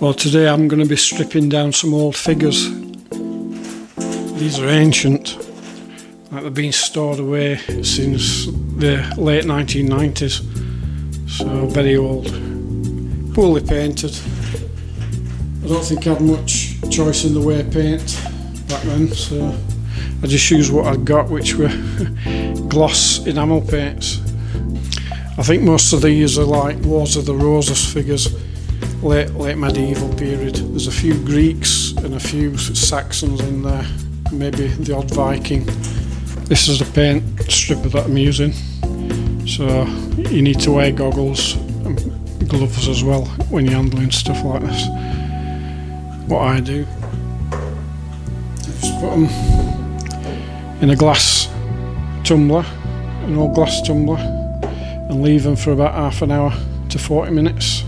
Well, today I'm going to be stripping down some old figures. These are ancient, like they've been stored away since the late 1990s, so very old, poorly painted. I don't think I had much choice in the way of paint back then, so I just used what I got, which were gloss enamel paints. I think most of these are like Wars of the Roses figures, late medieval period. There's a few Greeks and a few Saxons in there, maybe the odd Viking. This is the paint stripper that I'm using, so you need to wear goggles and gloves as well when you're handling stuff like this. What I do, just put them in a glass tumbler, an old glass tumbler, and leave them for about half an hour to 40 minutes.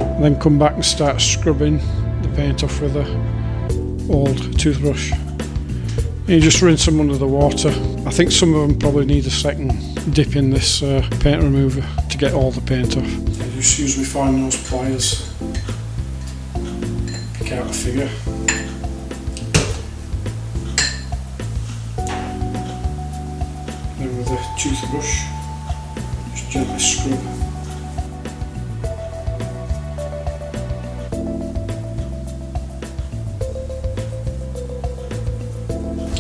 And then come back and start scrubbing the paint off with an old toothbrush. And you just rinse them under the water. I think some of them probably need a second dip in this paint remover to get all the paint off. I just use my fine nose pliers, pick out a figure. Then with a toothbrush, just gently scrub.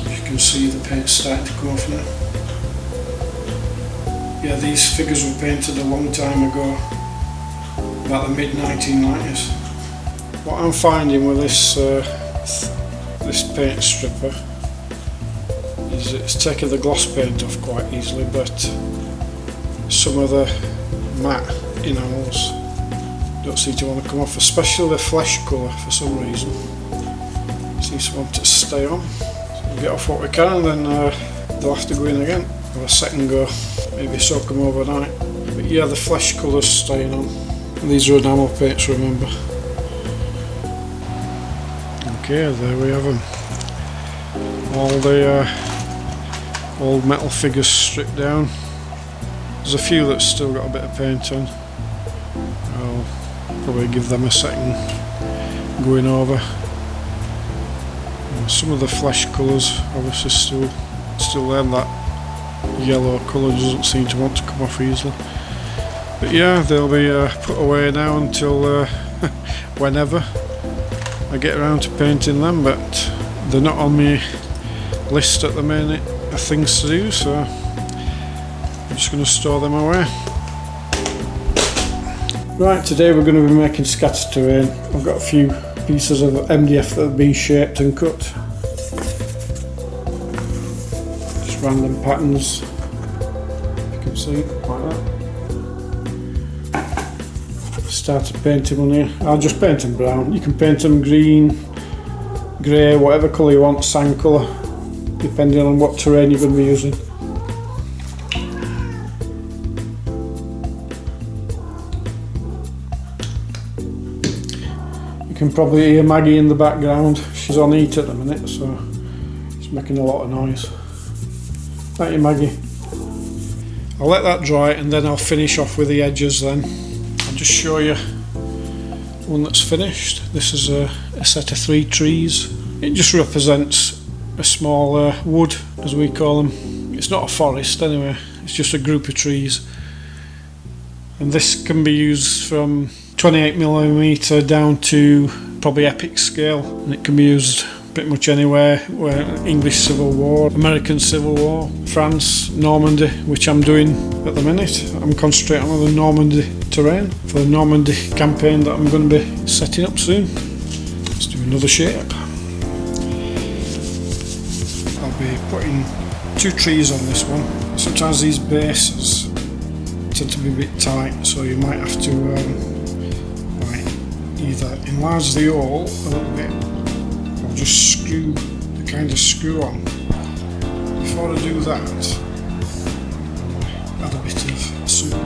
You can see the paint starting to come off now. Yeah, these figures were painted a long time ago, about the mid-1990s. What I'm finding with this paint stripper is it's taking the gloss paint off quite easily, but some of the matte enamels don't seem to want to come off, especially the flesh colour for some reason. Seems to want to stay on. So we'll get off what we can, and then they'll have to go in again. Have a second go, maybe soak them overnight. But yeah, the flesh colour's staying on. And these are enamel paints, remember. Okay, there we have them. All the old metal figures stripped down. There's a few that's still got a bit of paint on. I'll probably give them a second going over. And some of the flesh colours obviously still there. That yellow colour doesn't seem to want to come off easily. But yeah, they'll be put away now until whenever I get around to painting them, but they're not on my list at the minute of things to do, so I'm just going to store them away. Right, today we're going to be making scatter terrain. I've got a few pieces of MDF that have been shaped and cut. Just random patterns, you can see, like that. Started painting on here. I'll just paint them brown. You can paint them green, grey, whatever colour you want, sand colour, depending on what terrain you're going to be using. You can probably hear Maggie in the background. She's on heat at the minute, so she's making a lot of noise. Thank you, Maggie. I'll let that dry and then I'll finish off with the edges then. I'll just show you one that's finished. This is a set of 3 trees. It just represents a small wood, as we call them. It's not a forest anyway, it's just a group of trees. And this can be used from 28mm down to probably epic scale, and it can be used pretty much anywhere, where English Civil War, American Civil War, France, Normandy, which I'm doing at the minute. I'm concentrating on the Normandy terrain for the Normandy campaign that I'm going to be setting up soon. Let's do another shape. I'll be putting 2 trees on this one. Sometimes these bases tend to be a bit tight, so you might have to either enlarge the hole a little bit or just screw the kind of screw on. Before I do that, add a bit of soup.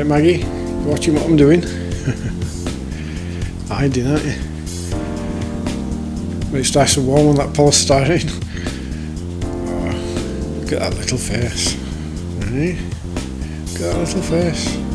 Hey Maggie, you watching what I'm doing? Hiding, aren't you? But it's nice and warm on that polystyrene. Oh, look at that little face. Hey? Look at that little face.